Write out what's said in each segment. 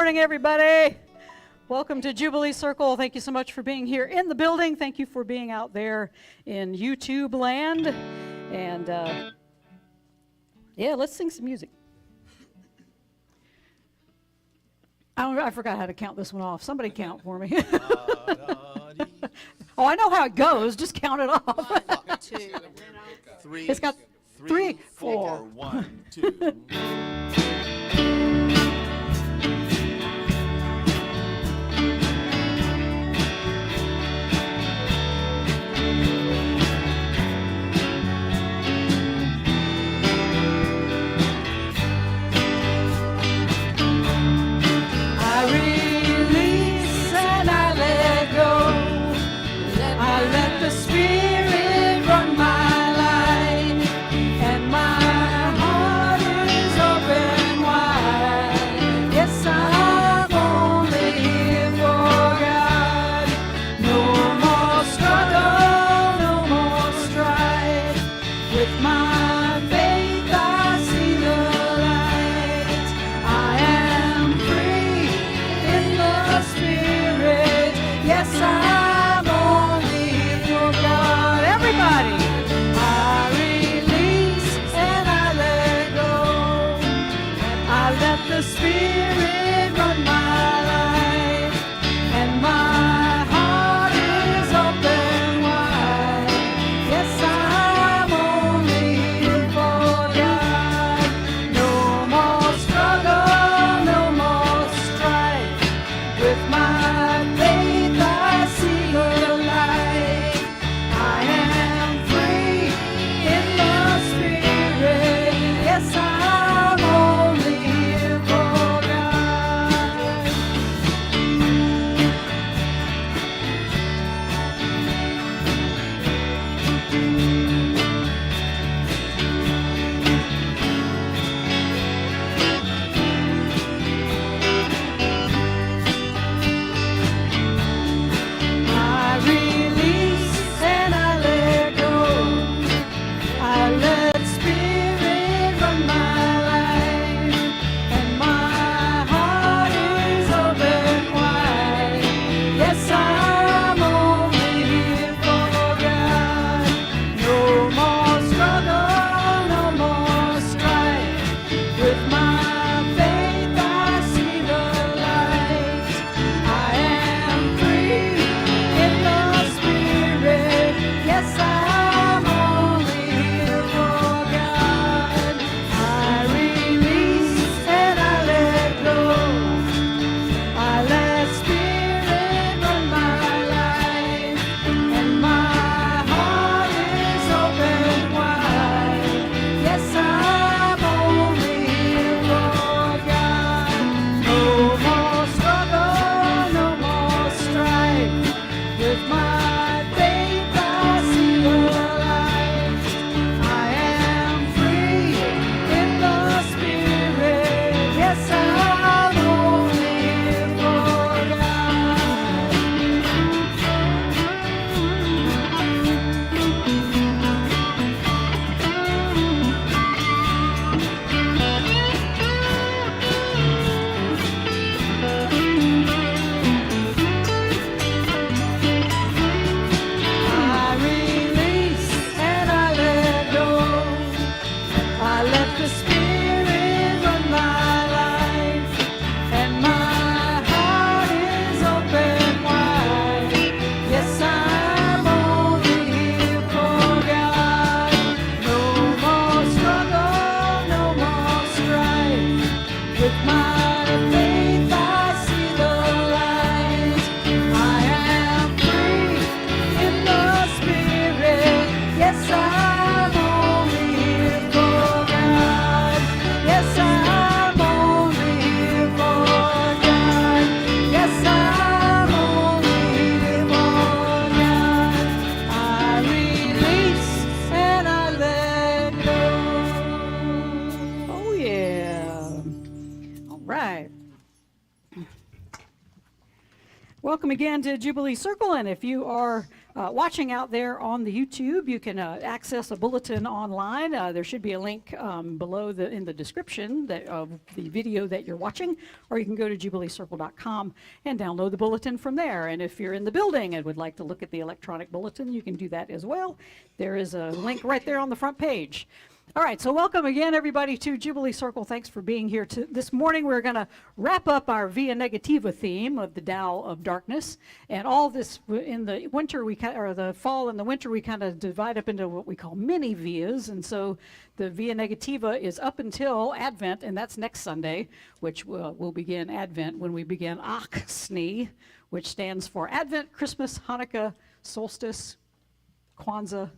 morning, everybody. Welcome to Jubilee Circle. Thank you so much for being here in the building. Thank you for being out there in YouTube land. And yeah, let's sing some music. I forgot how to count this one off. Somebody count for me. Oh, I know how it goes. Just count it off. 1, 2, Three. It's got 3, 4. 1, 2. I'm only here for Welcome again to Jubilee Circle, and if you are watching out there on the YouTube, you can access a bulletin online. There should be a link below in the description of the video that you're watching, or you can go to jubileecircle.com and download the bulletin from there. And if you're in the building and would like to look at the electronic bulletin, you can do that as well. There is a link right there on the front page. All right, so welcome again, everybody, to Jubilee Circle. Thanks for being here. This morning, we're going to wrap up our VIA Negativa theme of the Tao of Darkness. And all this, in the winter, or the fall and the winter, we kind of divide up into what we call mini VIAs. And so the VIA Negativa is up until Advent, and that's next Sunday, which will begin Advent when we begin Oxney, which stands for Advent, Christmas, Hanukkah, Solstice, Kwanzaa,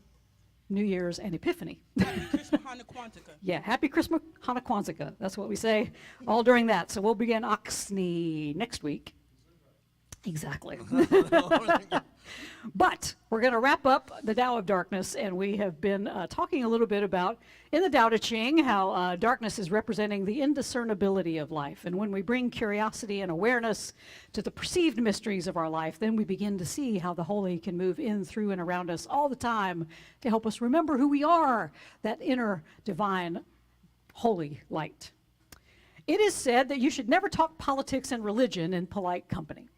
New Year's, and Epiphany. Christmas Hanukkah. Yeah, Happy Christmas Hanukkah. That's what we say all during that. So we'll begin Oxney next week. Exactly. But we're going to wrap up the Tao of Darkness, and we have been talking a little bit about, in the Tao Te Ching, how darkness is representing the indiscernibility of life. And when we bring curiosity and awareness to the perceived mysteries of our life, then we begin to see how the holy can move in, through, and around us all the time to help us remember who we are, that inner divine holy light. It is said that you should never talk politics and religion in polite company.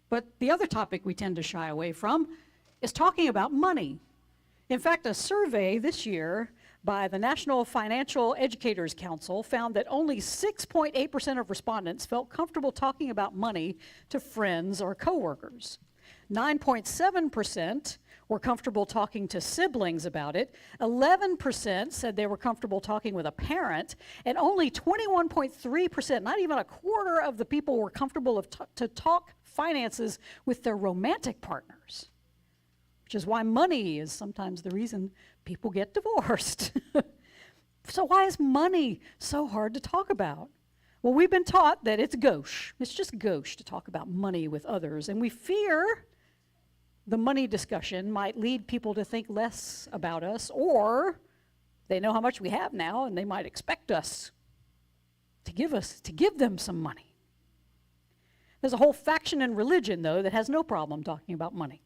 But the other topic we tend to shy away from is talking about money. In fact, a survey this year by the National Financial Educators Council found that only 6.8% of respondents felt comfortable talking about money to friends or coworkers. 9.7% were comfortable talking to siblings about it. 11% said they were comfortable talking with a parent, and only 21.3%, not even a quarter of the people, were comfortable to talk finances with their romantic partners, which is why money is sometimes the reason people get divorced. So why is money so hard to talk about? Well, we've been taught that it's gauche. It's just gauche to talk about money with others, and we fear the money discussion might lead people to think less about us, or they know how much we have now and they might expect us to give them some money. There's a whole faction in religion, though, that has no problem talking about money.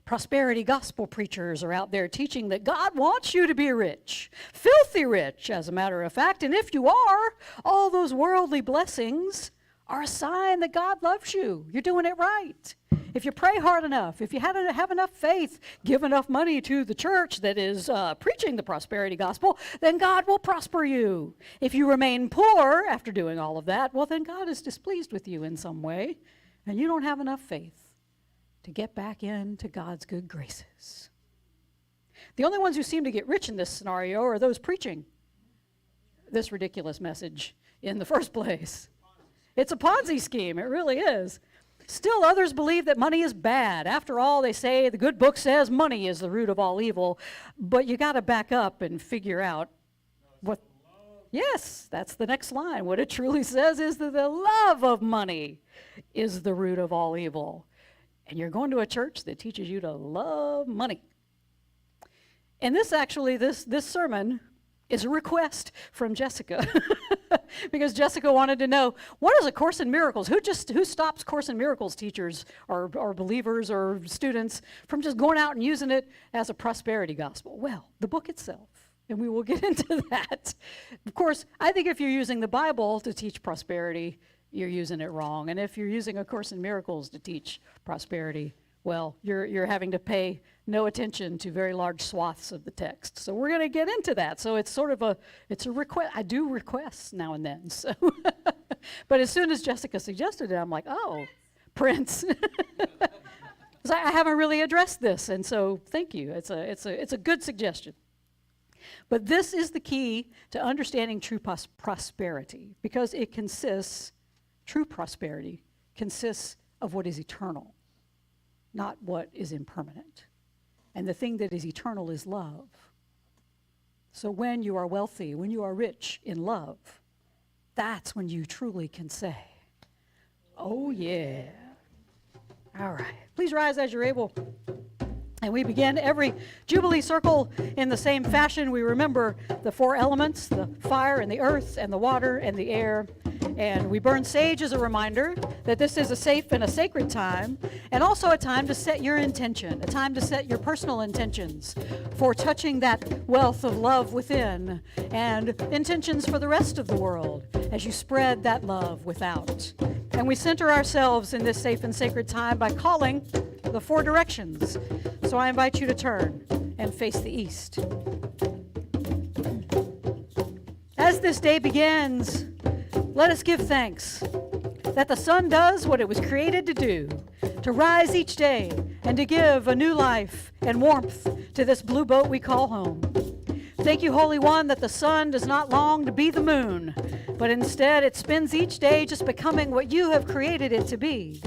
Prosperity gospel preachers are out there teaching that God wants you to be rich, filthy rich, as a matter of fact, and if you are, all those worldly blessings are a sign that God loves you. You're doing it right. If you pray hard enough, if you have enough faith, give enough money to the church that is preaching the prosperity gospel, then God will prosper you. If you remain poor after doing all of that, well, then God is displeased with you in some way, and you don't have enough faith to get back into God's good graces. The only ones who seem to get rich in this scenario are those preaching this ridiculous message in the first place. It's a Ponzi scheme, it really is. Still, others believe that money is bad. After all, they say the good book says money is the root of all evil, but you got to back up and figure out what. Yes, that's the next line. What it truly says is that the love of money is the root of all evil. And you're going to a church that teaches you to love money. And this sermon is a request from Jessica. Because Jessica wanted to know, what is A Course in Miracles? Who stops Course in Miracles teachers or believers or students from just going out and using it as a prosperity gospel? Well, the book itself, and we will get into that. Of course, I think if you're using the Bible to teach prosperity, you're using it wrong. And if you're using A Course in Miracles to teach prosperity, well, you're having to pay no attention to very large swaths of the text. So we're going to get into that. So it's sort of a request. I do requests now and then. So, but as soon as Jessica suggested it, I'm like, oh, Prince. I haven't really addressed this, and so thank you. It's a good suggestion. But this is the key to understanding true prosperity, because true prosperity consists of what is eternal, not what is impermanent. And the thing that is eternal is love. So when you are wealthy, when you are rich in love, that's when you truly can say, oh yeah. All right, please rise as you're able. And we begin every Jubilee Circle in the same fashion. We remember the four elements, the fire and the earth and the water and the air. And we burn sage as a reminder that this is a safe and a sacred time, and also a time to set your intention, a time to set your personal intentions for touching that wealth of love within, and intentions for the rest of the world as you spread that love without. And we center ourselves in this safe and sacred time by calling the 4 directions. So I invite you to turn and face the east. As this day begins, let us give thanks that the sun does what it was created to do, to rise each day and to give a new life and warmth to this blue boat we call home. Thank you, Holy One, that the sun does not long to be the moon, but instead it spends each day just becoming what you have created it to be.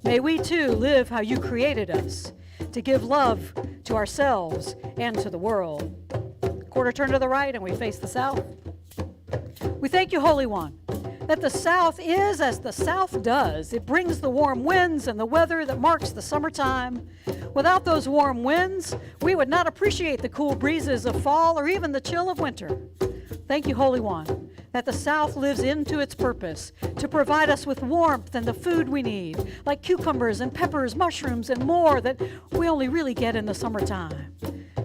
May we too live how you created us, to give love to ourselves and to the world. Quarter turn to the right and we face the south. We thank you, Holy One, that the south is as the south does. It brings the warm winds and the weather that marks the summertime. Without those warm winds, we would not appreciate the cool breezes of fall or even the chill of winter. Thank you, Holy One, that the south lives into its purpose to provide us with warmth and the food we need, like cucumbers and peppers, mushrooms, and more that we only really get in the summertime.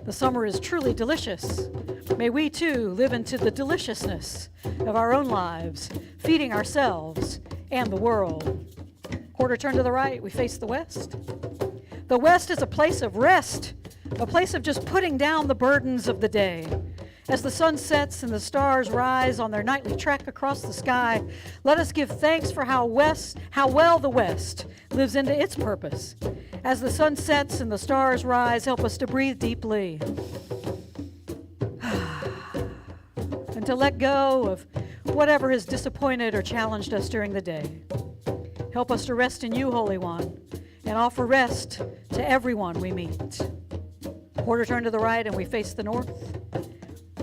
The summer is truly delicious. May we too live into the deliciousness of our own lives, feeding ourselves and the world. Quarter turn to the right, we face the west. The west is a place of rest, a place of just putting down the burdens of the day. As the sun sets and the stars rise on their nightly trek across the sky, let us give thanks for how well the West lives into its purpose. As the sun sets and the stars rise, help us to breathe deeply and to let go of whatever has disappointed or challenged us during the day. Help us to rest in you, Holy One, and offer rest to everyone we meet. Quarter turn to the right and we face the north.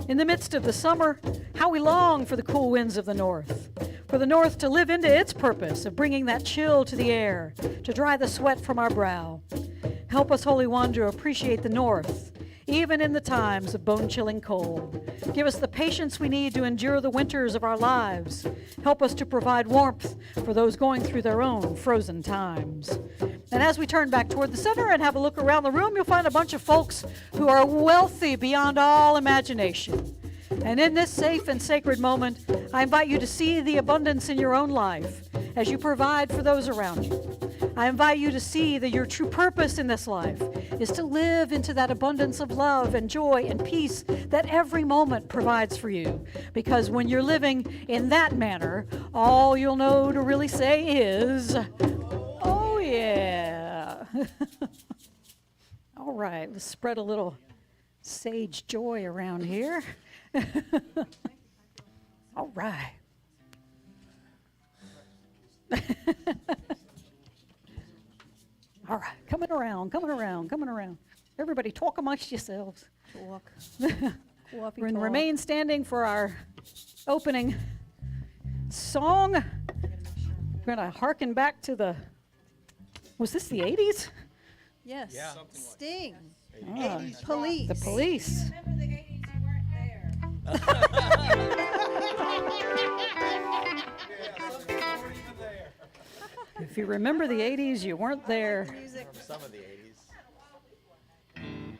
In the midst of the summer, how we long for the cool winds of the north, for the north to live into its purpose of bringing that chill to the air, to dry the sweat from our brow. Help us, Holy One, to appreciate the north, even in the times of bone-chilling cold. Give us the patience we need to endure the winters of our lives. Help us to provide warmth for those going through their own frozen times. And as we turn back toward the center and have a look around the room, you'll find a bunch of folks who are wealthy beyond all imagination. And in this safe and sacred moment, I invite you to see the abundance in your own life as you provide for those around you. I invite you to see that your true purpose in this life is to live into that abundance of love and joy and peace that every moment provides for you. Because when you're living in that manner, all you'll know to really say is, oh yeah. All right, let's spread a little sage joy around here. All right. All right, coming around. Everybody talk amongst yourselves. Talk. We're going to remain standing for our opening song. We're going to hearken back to was this the 80s? Yes. Yeah. Sting. Ah, Police. the Police. Remember the 80s, you weren't there. If you remember the 80s, you weren't there. Music. Some of the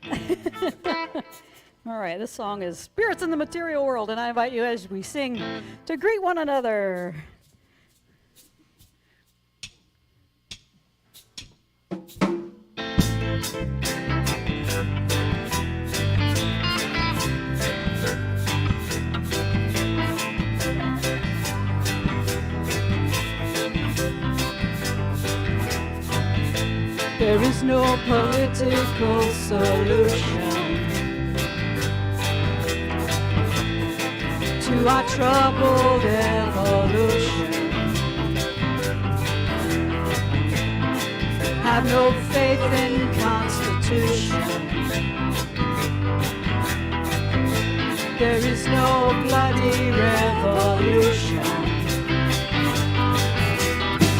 80s. All right, this song is Spirits in the Material World, and I invite you as we sing to greet one another. There is no political solution to our troubled evolution. Have no faith in Constitution. There is no bloody revolution.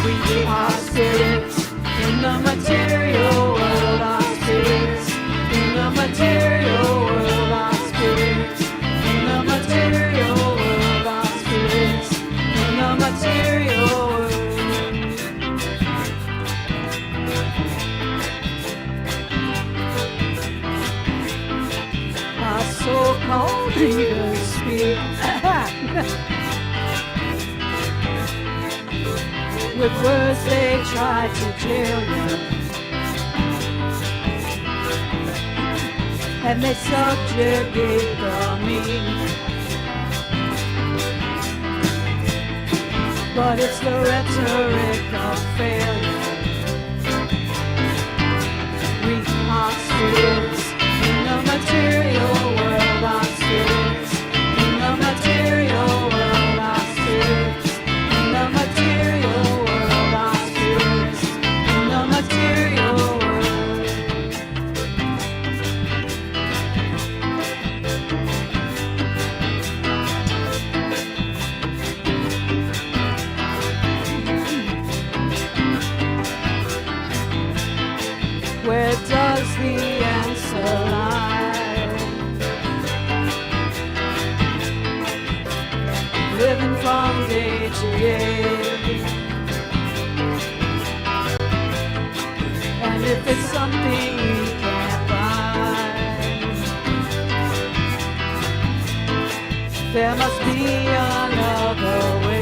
We are spirits in the material world, our spirits in the material world, our spirits in the material world, our spirits in the material to speak. With words they try to jail you, and they subjugate the meek. But it's the rhetoric of failure. We are spirits in the material world, our spirits in the material world, our spirits in the material world, our spirits in the material world. Where does the answer lie? Living from day to day. And if it's something we can't find, there must be another way.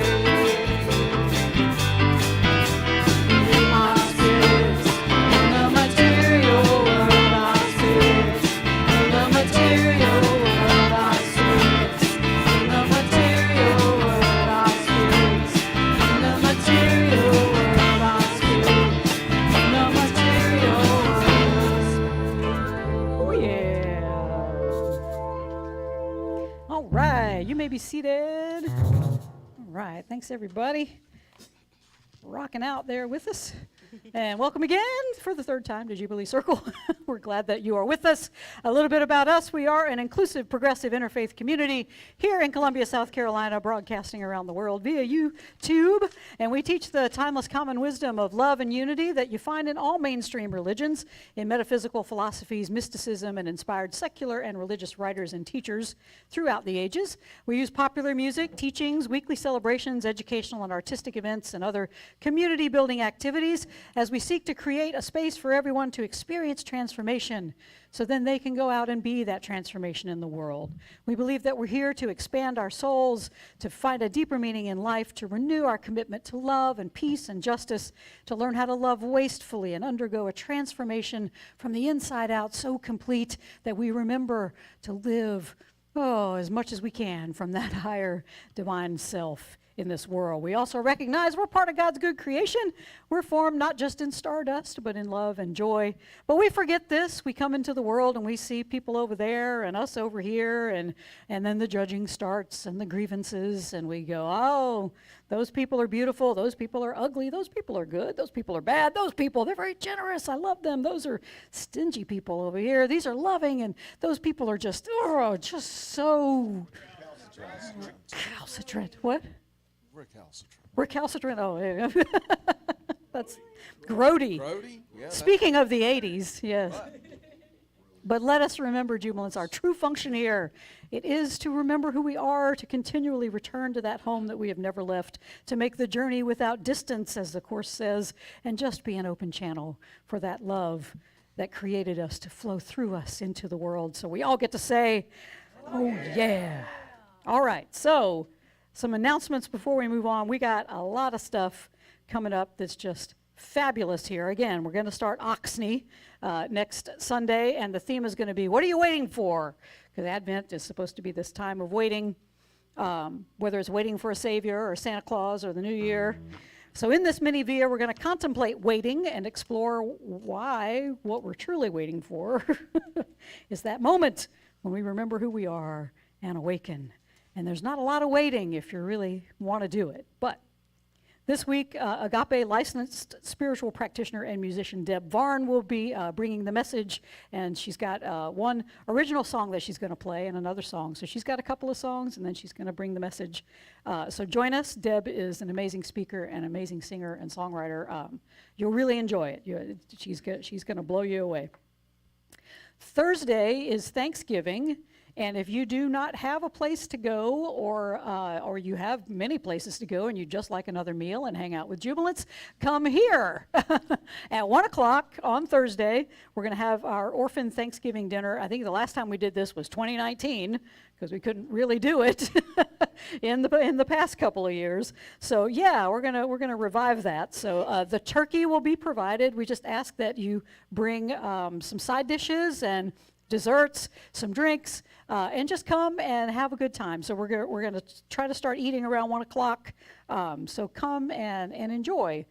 You may be seated. All right, thanks everybody. Rocking out there with us. And welcome again for the third time to Jubilee Circle. We're glad that you are with us. A little bit about us. We are an inclusive, progressive, interfaith community here in Columbia, South Carolina, broadcasting around the world via YouTube. And we teach the timeless common wisdom of love and unity that you find in all mainstream religions, in metaphysical philosophies, mysticism, and inspired secular and religious writers and teachers throughout the ages. We use popular music, teachings, weekly celebrations, educational and artistic events, and other community-building activities as we seek to create a space for everyone to experience transformation so then they can go out and be that transformation in the world. We believe that we're here to expand our souls, to find a deeper meaning in life, to renew our commitment to love and peace and justice, to learn how to love wastefully and undergo a transformation from the inside out so complete that we remember to live, as much as we can from that higher divine self in this world. We also recognize we're part of God's good creation. We're formed not just in stardust, but in love and joy. But we forget this. We come into the world and we see people over there and us over here, and then the judging starts and the grievances, and we go, oh, those people are beautiful, those people are ugly, those people are good, those people are bad, those people, they're very generous, I love them, those are stingy people over here, these are loving, and those people are just so recalcitrant. What? Recalcitrant. Oh, yeah. That's grody. Yeah, Speaking of the 80s, yes. But let us remember, Jubilants, our true function here. It is to remember who we are, to continually return to that home that we have never left, to make the journey without distance, as the Course says, and just be an open channel for that love that created us to flow through us into the world. So we all get to say, oh yeah. All right, so some announcements before we move on. We got a lot of stuff coming up that's just fabulous here. Again, we're going to start Oxney next Sunday, and the theme is going to be, what are you waiting for? Because Advent is supposed to be this time of waiting, whether it's waiting for a Savior or Santa Claus or the New Year. So in this mini VIA, we're going to contemplate waiting and explore why what we're truly waiting for is that moment when we remember who we are and awaken. And there's not a lot of waiting if you really want to do it. But this week, Agape licensed spiritual practitioner and musician Deb Varn will be bringing the message, and she's got one original song that she's going to play and another song. So she's got a couple of songs, and then she's going to bring the message. So join us. Deb is an amazing speaker, an amazing singer and songwriter. You'll really enjoy it. She's going to blow you away. Thursday is Thanksgiving. And if you do not have a place to go, or you have many places to go and you just like another meal and hang out with Jubilants, come here at 1 o'clock on Thursday. We're going to have our Orphan Thanksgiving dinner. I think the last time we did this was 2019 because we couldn't really do it in the past couple of years. So yeah, we're gonna revive that. So the turkey will be provided. We just ask that you bring some side dishes and desserts, some drinks, and just come and have a good time. So we're gonna try to start eating around 1 o'clock. So come and enjoy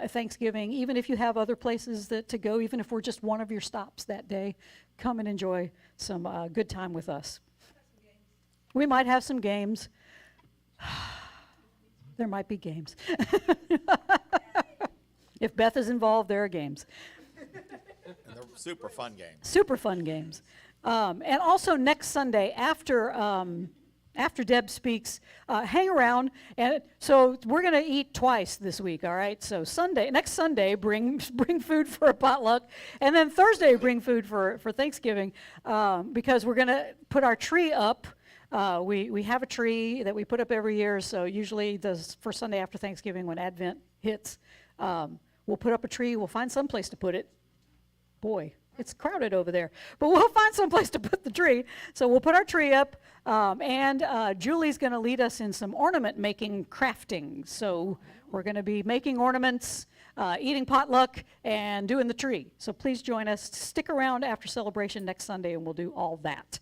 Thanksgiving, even if you have other places to go, even if we're just one of your stops that day, come and enjoy some good time with us. We might have some games. There might be games. If Beth is involved, there are games. And they're super fun games. Super fun games. And also next Sunday, after Deb speaks, hang around. And so we're going to eat twice this week, all right? So next Sunday, bring food for a potluck. And then Thursday, bring food for Thanksgiving, because we're going to put our tree up. We have a tree that we put up every year, so usually the first Sunday after Thanksgiving when Advent hits, we'll put up a tree. We'll find some place to put it. Boy, it's crowded over there. But we'll find some place to put the tree. So we'll put our tree up, and Julie's going to lead us in some ornament making crafting. So we're going to be making ornaments, eating potluck, and doing the tree. So please join us. Stick around after celebration next Sunday, and we'll do all that.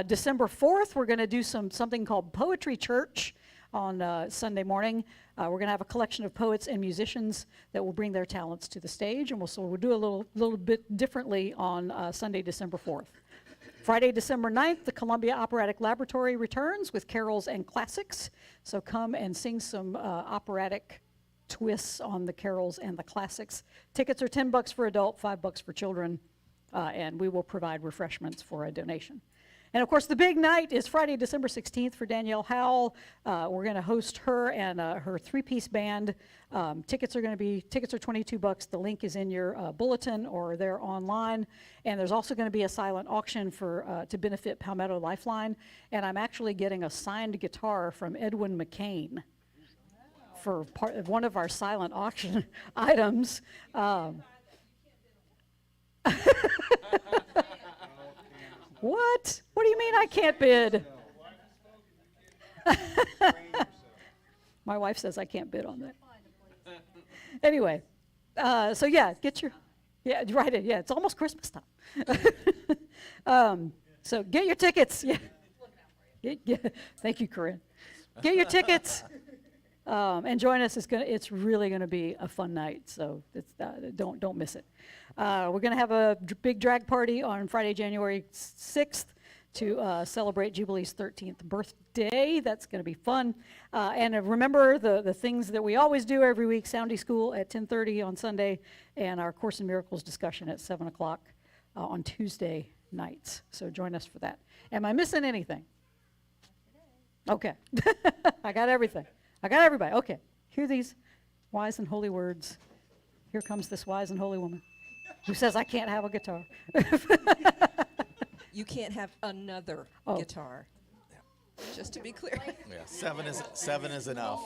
December 4th, we're going to do something called Poetry Church on Sunday morning. We're going to have a collection of poets and musicians that will bring their talents to the stage, and we'll do a little bit differently on Sunday, December 4th. Friday, December 9th, the Columbia Operatic Laboratory returns with carols and classics. So come and sing some operatic twists on the carols and the classics. Tickets are $10 for adult, $5 for children, and we will provide refreshments for a donation. And of course, the big night is Friday, December 16th for Danielle Howell. We're going to host her and her three-piece band. Tickets are $22. The link is in your bulletin or there online. And there's also going to be a silent auction to benefit Palmetto Lifeline. And I'm actually getting a signed guitar from Edwin McCain for part of one of our silent auction items. What? What do you mean I can't bid? My wife says I can't bid on that. Anyway, so yeah, write it. Yeah, it's almost Christmas time. So get your tickets. Yeah. Thank you, Corinne. Get your tickets and join us. It's really gonna be a fun night. So don't miss it. We're going to have a big drag party on Friday, January 6th to celebrate Jubilee's 13th birthday. That's going to be fun. And remember the things that we always do every week, Soundy School at 10:30 on Sunday, and our Course in Miracles discussion at 7 o'clock on Tuesday nights. So join us for that. Am I missing anything? Okay. I got everything. I got everybody. Okay. Hear these wise and holy words. Here comes this wise and holy woman who says I can't have a guitar. You can't have another guitar. Just to be clear. Yeah, seven is enough.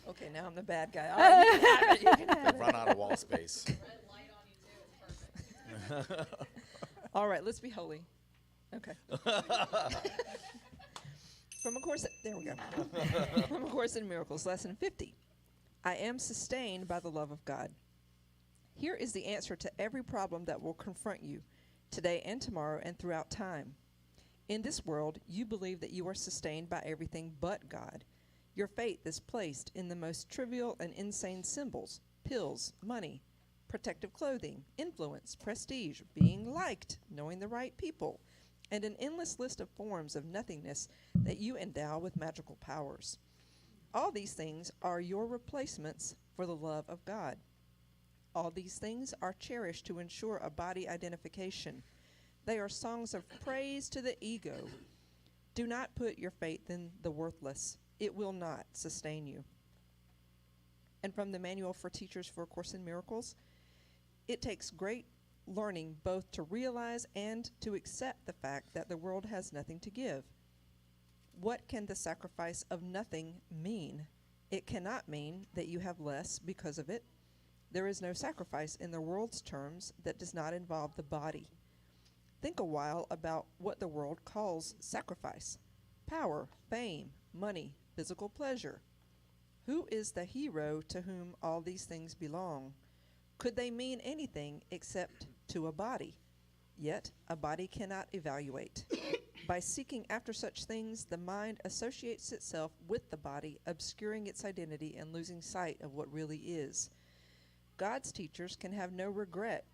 Okay, now I'm the bad guy. All right, you can have it. You can have They've run out of wall space. it. All right, let's be holy. Okay. From A Course, there we go. From A Course in Miracles, Lesson 50. I am sustained by the love of God. Here is the answer to every problem that will confront you today and tomorrow and throughout time. In this world, you believe that you are sustained by everything but God. Your faith is placed in the most trivial and insane symbols: pills, money, protective clothing, influence, prestige, being liked, knowing the right people, and an endless list of forms of nothingness that you endow with magical powers. All these things are your replacements for the love of God. All these things are cherished to ensure a body identification. They are songs of praise to the ego. Do not put your faith in the worthless. It will not sustain you. And from the Manual for Teachers for A Course in Miracles, it takes great learning both to realize and to accept the fact that the world has nothing to give. What can the sacrifice of nothing mean? It cannot mean that you have less because of it. There is no sacrifice in the world's terms that does not involve the body. Think a while about what the world calls sacrifice: power, fame, money, physical pleasure. Who is the hero to whom all these things belong? Could they mean anything except to a body? Yet a body cannot evaluate. By seeking after such things, the mind associates itself with the body, obscuring its identity and losing sight of what really is. God's teachers can have no regret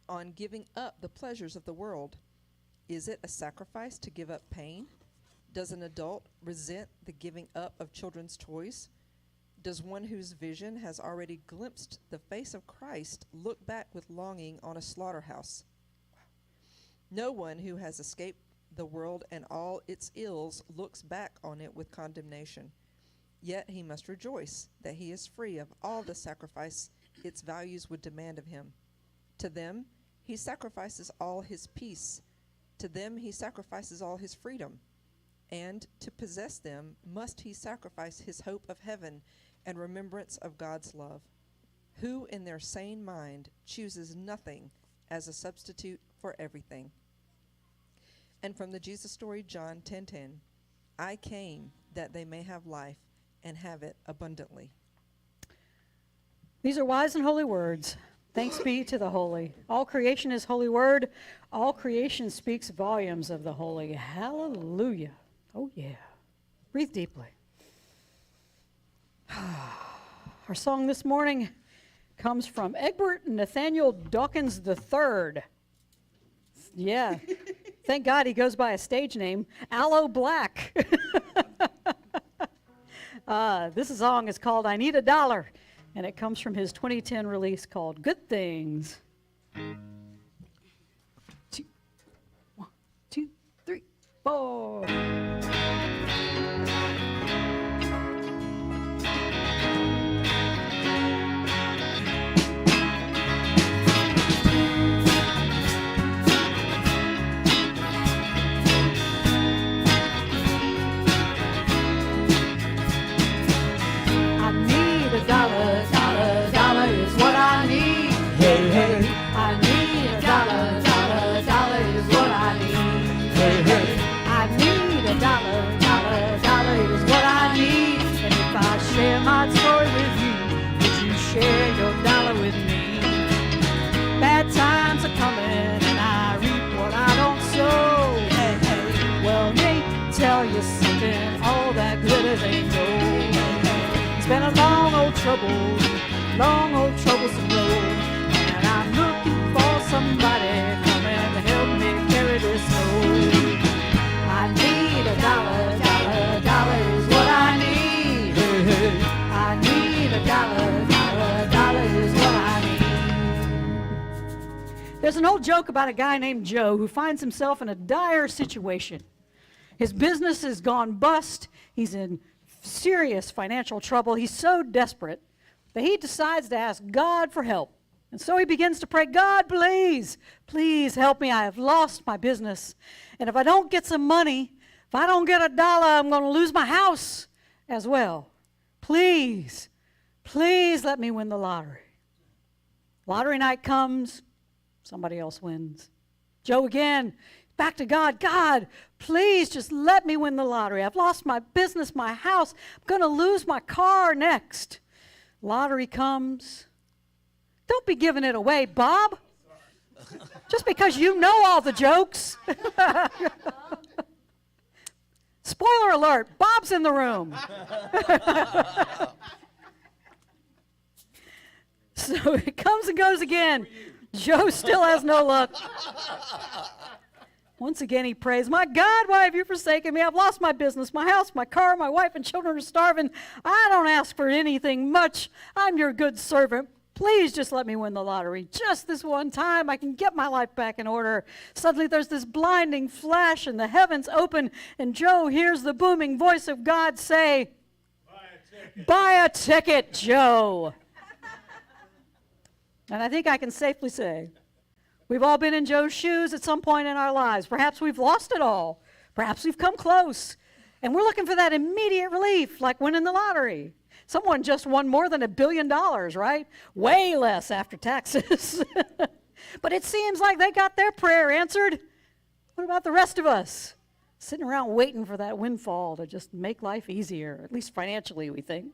on giving up the pleasures of the world. Is it a sacrifice to give up pain? Does an adult resent the giving up of children's toys? Does one whose vision has already glimpsed the face of Christ look back with longing on a slaughterhouse? No one who has escaped the world and all its ills looks back on it with condemnation. Yet he must rejoice that he is free of all the sacrifice its values would demand of him. To them, he sacrifices all his peace. To them, he sacrifices all his freedom. And to possess them, must he sacrifice his hope of heaven and remembrance of God's love. Who in their sane mind chooses nothing as a substitute for everything? And from the Jesus story, John 10:10, I came that they may have life and have it abundantly. These are wise and holy words. Thanks be to the holy. All creation is holy word. All creation speaks volumes of the holy. Hallelujah. Oh, yeah. Breathe deeply. Our song this morning comes from Egbert Nathaniel Dawkins III. Yeah. Thank God he goes by a stage name, Aloe Black. This song is called I Need a Dollar, and it comes from his 2010 release called Good Things. 1, 2, 3, 4. Times are coming and I reap what I don't sow. Hey, hey. Well, me tell you something, all that glitters ain't gold. It's been a long old troublesome road, and I'm looking for somebody coming to help me carry this load. I need a dollar, dollar, dollar is what I need. Hey, hey. I need a dollar, dollar, dollar is what I need. There's an old joke about a guy named Joe who finds himself in a dire situation. His business has gone bust. He's in serious financial trouble. He's so desperate that he decides to ask God for help. And so he begins to pray, God, please, please help me. I have lost my business. And if I don't get some money, if I don't get a dollar, I'm going to lose my house as well. Please, please let me win the lottery. Lottery night comes. Somebody else wins. Joe again, back to God. God, please just let me win the lottery. I've lost my business, my house. I'm going to lose my car next. Lottery comes. Don't be giving it away, Bob. Just because you know all the jokes. Spoiler alert, Bob's in the room. So it comes and goes again. Joe still has no luck. Once again he prays, my God, why have you forsaken me? I've lost my business, my house, my car, my wife and children are starving. I don't ask for anything much. I'm your good servant. Please just let me win the lottery. Just this one time, I can get my life back in order. Suddenly there's this blinding flash and the heavens open, and Joe hears the booming voice of God say, buy a ticket, Joe. And I think I can safely say, We've all been in Joe's shoes at some point in our lives. Perhaps we've lost it all. Perhaps we've come close. And we're looking for that immediate relief, like winning the lottery. Someone just won more than $1 billion, right? Way less after taxes. But it seems like they got their prayer answered. What about the rest of us? Sitting around waiting for that windfall to just make life easier, at least financially, we think.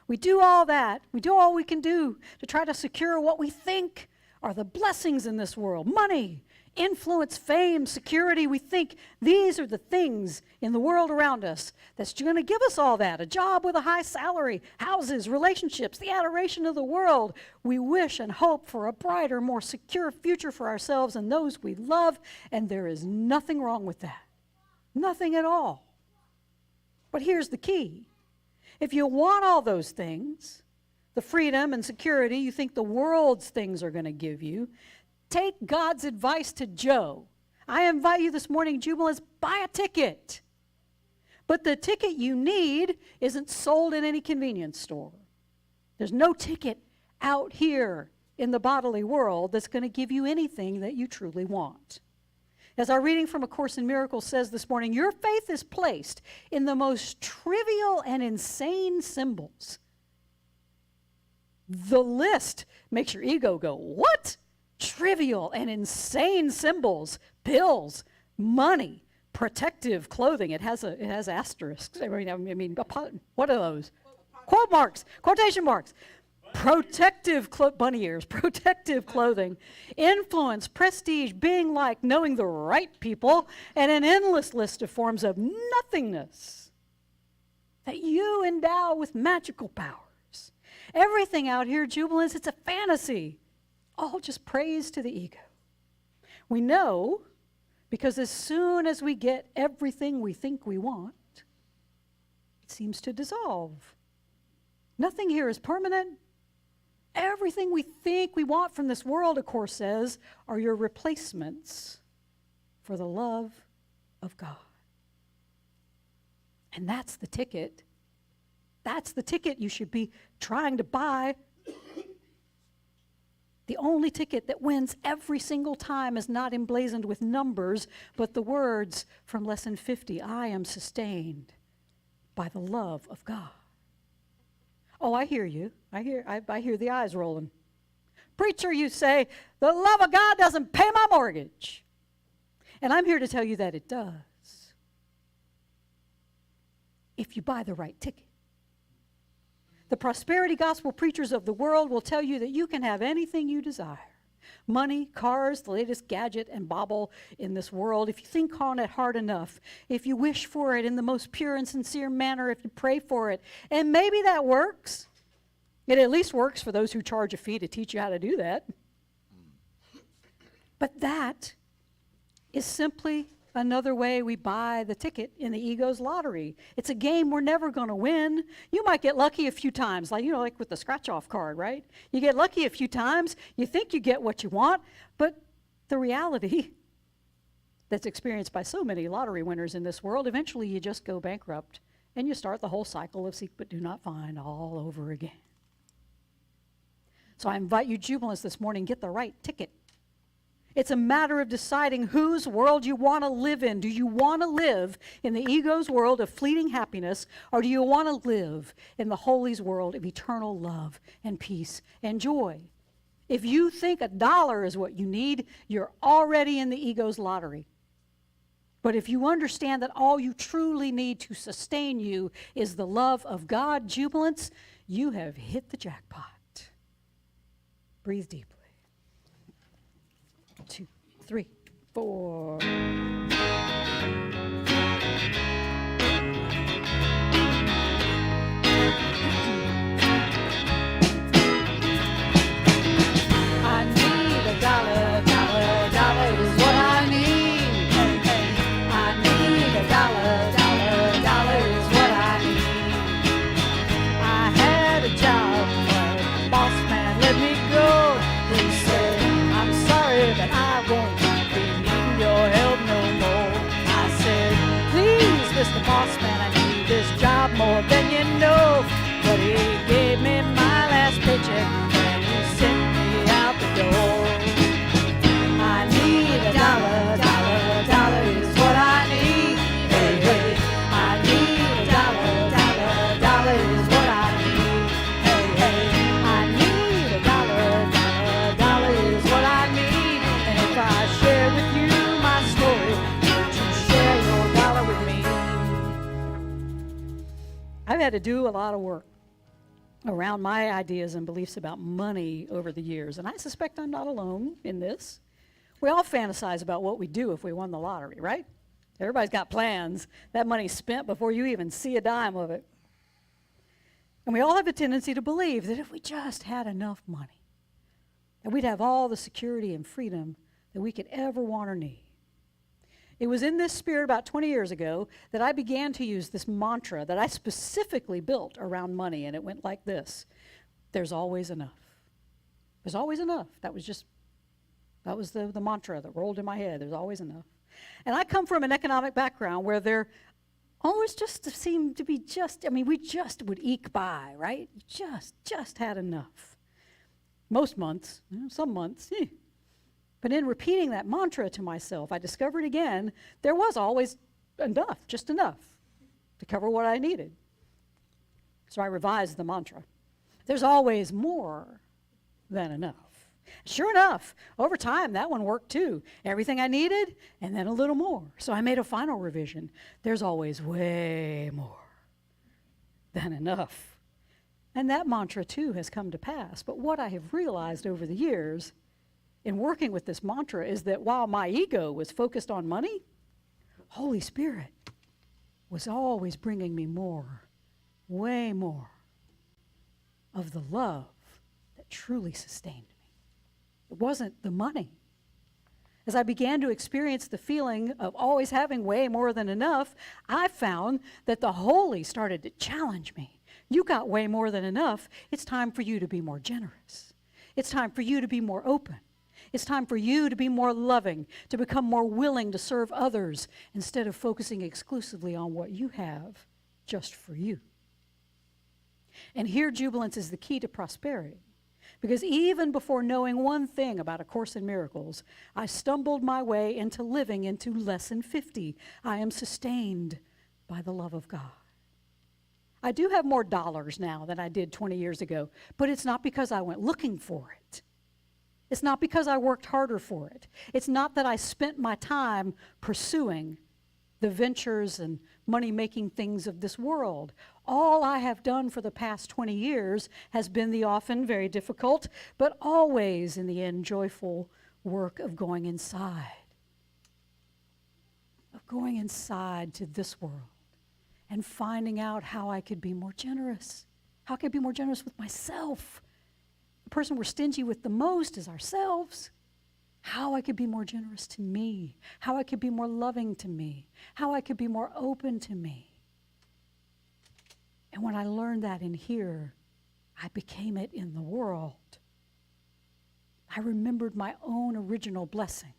We do all that. We do all we can do to try to secure what we think are the blessings in this world. Money, influence, fame, security. We think these are the things in the world around us that's going to give us all that. A job with a high salary, houses, relationships, the adoration of the world. We wish and hope for a brighter, more secure future for ourselves and those we love, and there is nothing wrong with that. Nothing at all. But here's the key. If you want all those things, the freedom and security you think the world's things are going to give you, take God's advice to Joe. I invite you this morning, Jubilants, buy a ticket. But the ticket you need isn't sold in any convenience store. There's no ticket out here in the bodily world that's going to give you anything that you truly want. As our reading from A Course in Miracles says this morning, your faith is placed in the most trivial and insane symbols. The list makes your ego go, what? Trivial and insane symbols, pills, money, protective clothing. It has asterisks. I mean, what are those? Quote marks, quotation marks. Protective bunny ears, protective clothing, influence, prestige, being like, knowing the right people, and an endless list of forms of nothingness that you endow with magical powers. Everything out here, Jubilants, it's a fantasy. All just praise to the ego. We know because as soon as we get everything we think we want, it seems to dissolve. Nothing here is permanent. Everything we think we want from this world, of course, says, are your replacements for the love of God. And that's the ticket. That's the ticket you should be trying to buy. The only ticket that wins every single time is not emblazoned with numbers, but the words from Lesson 50, I am sustained by the love of God. Oh, I hear you. I hear the eyes rolling. Preacher, you say, the love of God doesn't pay my mortgage. And I'm here to tell you that it does. If you buy the right ticket. The prosperity gospel preachers of the world will tell you that you can have anything you desire. Money, cars, the latest gadget and bauble in this world. If you think on it hard enough, if you wish for it in the most pure and sincere manner, if you pray for it, and maybe that works. It at least works for those who charge a fee to teach you how to do that. But that is simply another way we buy the ticket in the ego's lottery. It's a game we're never going to win. You might get lucky a few times, like with the scratch-off card, right? You get lucky a few times, you think you get what you want, but the reality that's experienced by so many lottery winners in this world, eventually you just go bankrupt and you start the whole cycle of seek but do not find all over again. So I invite you, Jubilants, this morning, get the right ticket. It's a matter of deciding whose world you want to live in. Do you want to live in the ego's world of fleeting happiness, or do you want to live in the Holy's world of eternal love and peace and joy? If you think $1 is what you need, you're already in the ego's lottery. But if you understand that all you truly need to sustain you is the love of God, Jubilants, you have hit the jackpot. Breathe deeply. 2, 3, 4. I need $1, $1 is what I need. I need $1, $1 is what I need. I had a job, but the boss man let me go. He said, I'm sorry, but I won't be needing your help no more. I said, please, Mr. Boss Man, I need this job more than you know. But he gave me my last paycheck and he sent me out the door. had to do a lot of work around my ideas and beliefs about money over the years, and I suspect I'm not alone in this. We all fantasize about what we'd do if we won the lottery, right? Everybody's got plans. That money's spent before you even see a dime of it. And we all have a tendency to believe that if we just had enough money, that we'd have all the security and freedom that we could ever want or need. It was in this spirit about 20 years ago that I began to use this mantra that I specifically built around money, and it went like this: there's always enough. There's always enough. That was the mantra that rolled in my head. There's always enough. And I come from an economic background where there always just seemed to be we just would eke by, right? Just had enough. Most months, some months, But in repeating that mantra to myself, I discovered again there was always enough, just enough, to cover what I needed. So I revised the mantra. There's always more than enough. Sure enough, over time, that one worked too. Everything I needed, and then a little more. So I made a final revision. There's always way more than enough. And that mantra too has come to pass. But what I have realized over the years in working with this mantra is that while my ego was focused on money, Holy Spirit was always bringing me more, way more of the love that truly sustained me. It wasn't the money. As I began to experience the feeling of always having way more than enough, I found that the Holy started to challenge me. You got way more than enough. It's time for you to be more generous. It's time for you to be more open. It's time for you to be more loving, to become more willing to serve others instead of focusing exclusively on what you have just for you. And here, jubilance is the key to prosperity. Because even before knowing one thing about A Course in Miracles, I stumbled my way into living into Lesson 50. I am sustained by the love of God. I do have more dollars now than I did 20 years ago, but it's not because I went looking for it. It's not because I worked harder for it. It's not that I spent my time pursuing the ventures and money-making things of this world. All I have done for the past 20 years has been the often very difficult, but always in the end joyful work of going inside to this world and finding out how I could be more generous, how I could be more generous with myself. The person we're stingy with the most is ourselves. How I could be more generous to me, how I could be more loving to me, how I could be more open to me. And when I learned that in here, I became it in the world. I remembered my own original blessing.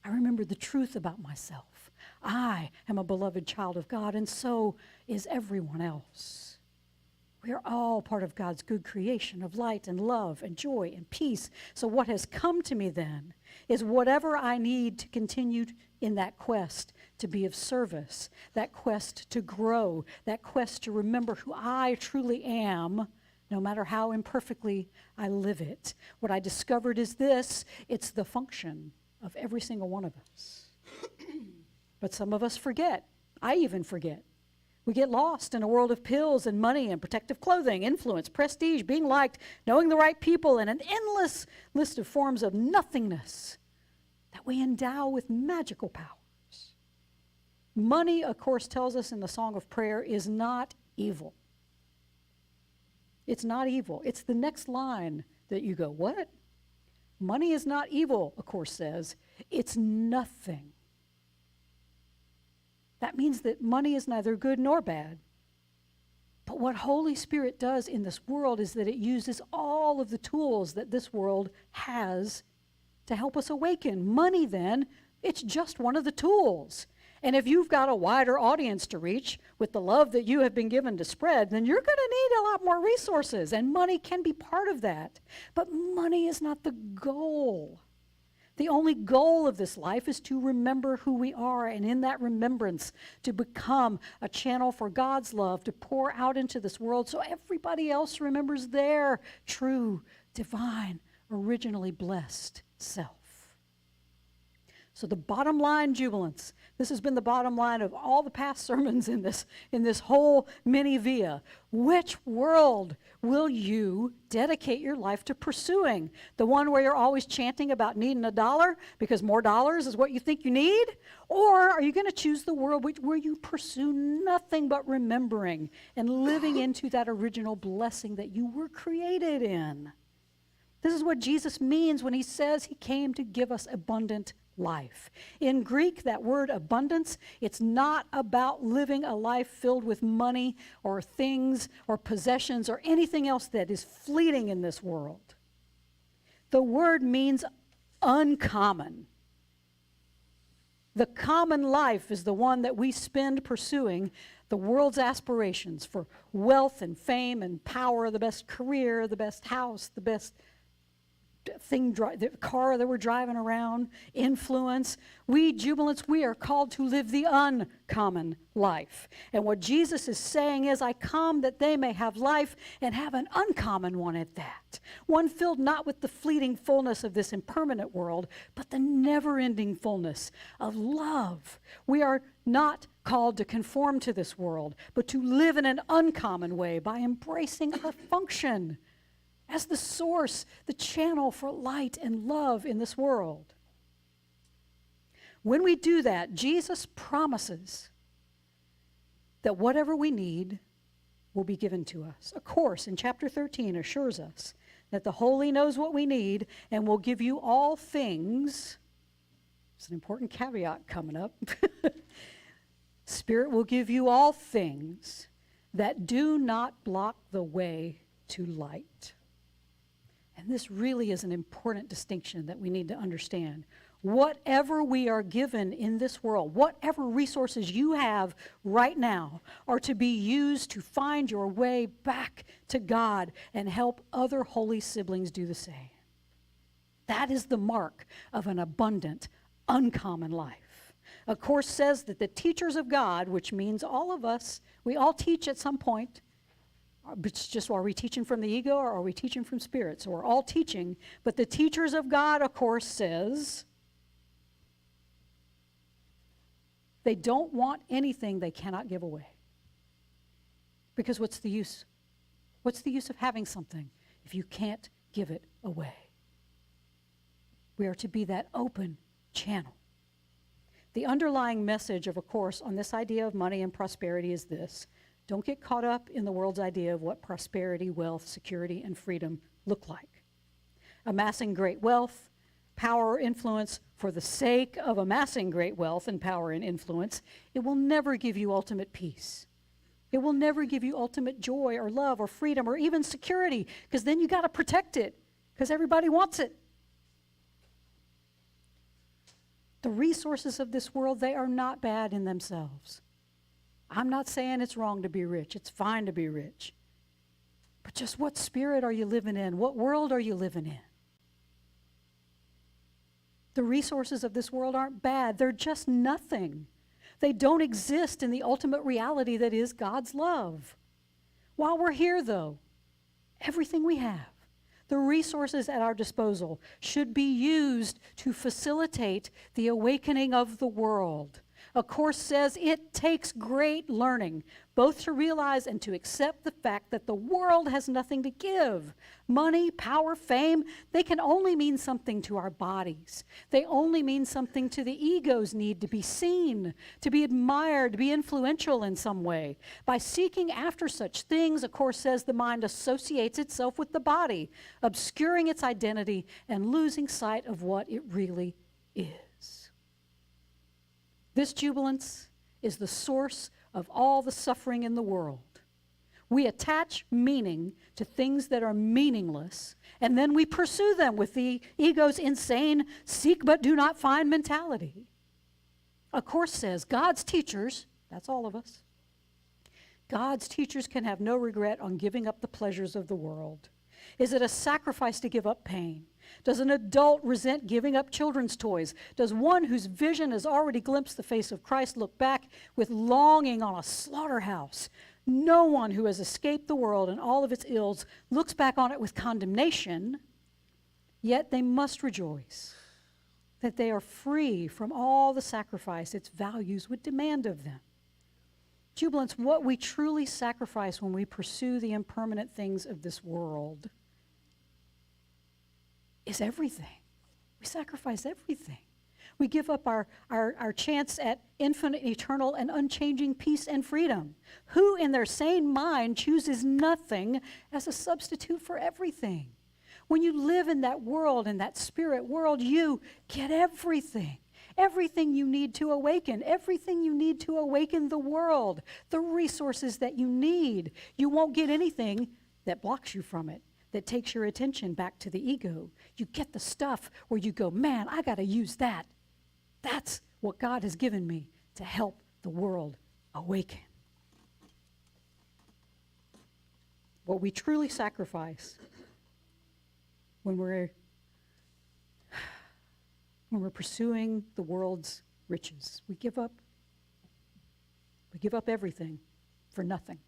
I remembered the truth about myself. I am a beloved child of God, and so is everyone else. We are all part of God's good creation of light and love and joy and peace. So what has come to me then is whatever I need to continue in that quest to be of service, that quest to grow, that quest to remember who I truly am, no matter how imperfectly I live it. What I discovered is this: it's the function of every single one of us. But some of us forget. I even forget. We get lost in a world of pills and money and protective clothing, influence, prestige, being liked, knowing the right people, and an endless list of forms of nothingness that we endow with magical powers. Money, of course, tells us in the Song of Prayer, is not evil. It's not evil. It's the next line that you go, what? Money is not evil, of course, says. It's nothing. That means that money is neither good nor bad. But what Holy Spirit does in this world is that it uses all of the tools that this world has to help us awaken. Money, then, it's just one of the tools. And if you've got a wider audience to reach with the love that you have been given to spread, then you're going to need a lot more resources, and money can be part of that. But money is not the goal. The only goal of this life is to remember who we are, and in that remembrance, to become a channel for God's love to pour out into this world so everybody else remembers their true, divine, originally blessed self. So the bottom line, jubilants, this has been the bottom line of all the past sermons in this whole mini VIA. Which world will you dedicate your life to pursuing? The one where you're always chanting about needing $1 because more dollars is what you think you need? Or are you going to choose the world where you pursue nothing but remembering and living into that original blessing that you were created in? This is what Jesus means when he says he came to give us abundant life. In Greek, that word abundance, it's not about living a life filled with money or things or possessions or anything else that is fleeting in this world. The word means uncommon. The common life is the one that we spend pursuing the world's aspirations for wealth and fame and power, the best career, the best house, the best the car that we're driving around, influence. We jubilants, we are called to live the uncommon life. And what Jesus is saying is, I come that they may have life and have an uncommon one at that. One filled not with the fleeting fullness of this impermanent world, but the never-ending fullness of love. We are not called to conform to this world, but to live in an uncommon way by embracing our function as the source, the channel for light and love in this world. When we do that, Jesus promises that whatever we need will be given to us. A course in chapter 13 assures us that the Holy knows what we need and will give you all things. It's an important caveat coming up. Spirit will give you all things that do not block the way to light. And this really is an important distinction that we need to understand. Whatever we are given in this world, whatever resources you have right now, are to be used to find your way back to God and help other holy siblings do the same. That is the mark of an abundant, uncommon life. A course says that the teachers of God, which means all of us, we all teach at some point. It's just, are we teaching from the ego or are we teaching from spirit? So we're all teaching, but the teachers of God, of course, says they don't want anything they cannot give away. Because what's the use? What's the use of having something if you can't give it away? We are to be that open channel. The underlying message of a course on this idea of money and prosperity is this: don't get caught up in the world's idea of what prosperity, wealth, security, and freedom look like. Amassing great wealth, power, or influence for the sake of amassing great wealth and power and influence, it will never give you ultimate peace. It will never give you ultimate joy or love or freedom or even security, because then you got to protect it because everybody wants it. The resources of this world, they are not bad in themselves. I'm not saying it's wrong to be rich. It's fine to be rich. But just what spirit are you living in? What world are you living in? The resources of this world aren't bad. They're just nothing. They don't exist in the ultimate reality that is God's love. While we're here, though, everything we have, the resources at our disposal, should be used to facilitate the awakening of the world. A course says it takes great learning, both to realize and to accept the fact that the world has nothing to give. Money, power, fame, they can only mean something to our bodies. They only mean something to the ego's need to be seen, to be admired, to be influential in some way. By seeking after such things, a course says the mind associates itself with the body, obscuring its identity and losing sight of what it really is. This jubilance is the source of all the suffering in the world. We attach meaning to things that are meaningless, and then we pursue them with the ego's insane seek but do not find mentality. A course says God's teachers, that's all of us, God's teachers can have no regret on giving up the pleasures of the world. Is it a sacrifice to give up pain? Does an adult resent giving up children's toys? Does one whose vision has already glimpsed the face of Christ look back with longing on a slaughterhouse? No one who has escaped the world and all of its ills looks back on it with condemnation, yet they must rejoice. that they are free from all the sacrifice its values would demand of them. Jubilants, what we truly sacrifice when we pursue the impermanent things of this world is everything. We sacrifice everything. We give up our chance at infinite, eternal, and unchanging peace and freedom. Who in their sane mind chooses nothing as a substitute for everything? When you live in that world, in that spirit world, you get everything. Everything you need to awaken, everything you need to awaken the world, the resources that you need. You won't get anything that blocks you from it, that takes your attention back to the ego. You get the stuff where you go, man, I got to use that. That's what God has given me to help the world awaken. What we truly sacrifice when we're pursuing the world's riches, we give up everything for nothing.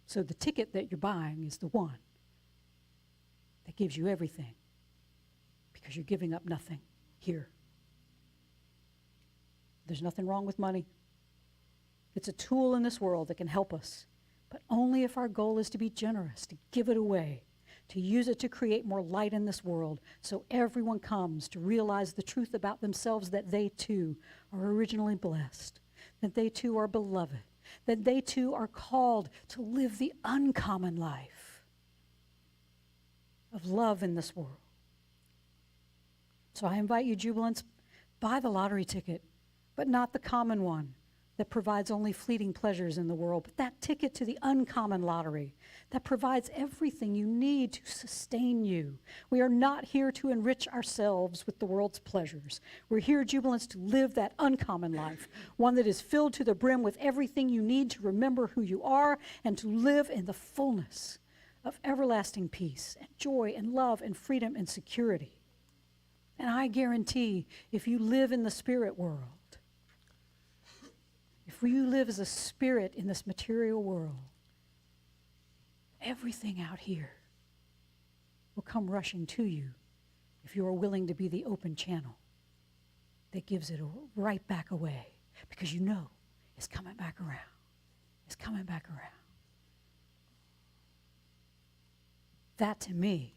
So the ticket that you're buying is the one that gives you everything, because you're giving up nothing here. There's nothing wrong with money. It's a tool in this world that can help us, but only if our goal is to be generous, to give it away, to use it to create more light in this world so everyone comes to realize the truth about themselves, that they too are originally blessed, that they too are beloved, that they too are called to live the uncommon life of love in this world. So I invite you, jubilants, buy the lottery ticket, but not the common one that provides only fleeting pleasures in the world, but that ticket to the uncommon lottery that provides everything you need to sustain you. We are not here to enrich ourselves with the world's pleasures. We're here, jubilants, to live that uncommon life, one that is filled to the brim with everything you need to remember who you are and to live in the fullness of everlasting peace and joy and love and freedom and security. And I guarantee, if you live in the spirit world, if you live as a spirit in this material world, everything out here will come rushing to you if you are willing to be the open channel that gives it right back away, because you know it's coming back around. It's coming back around. That, to me,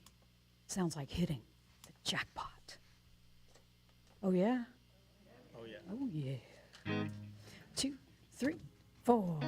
sounds like hitting the jackpot. Oh, yeah? Oh, yeah. Oh, yeah. 2, 3, 4.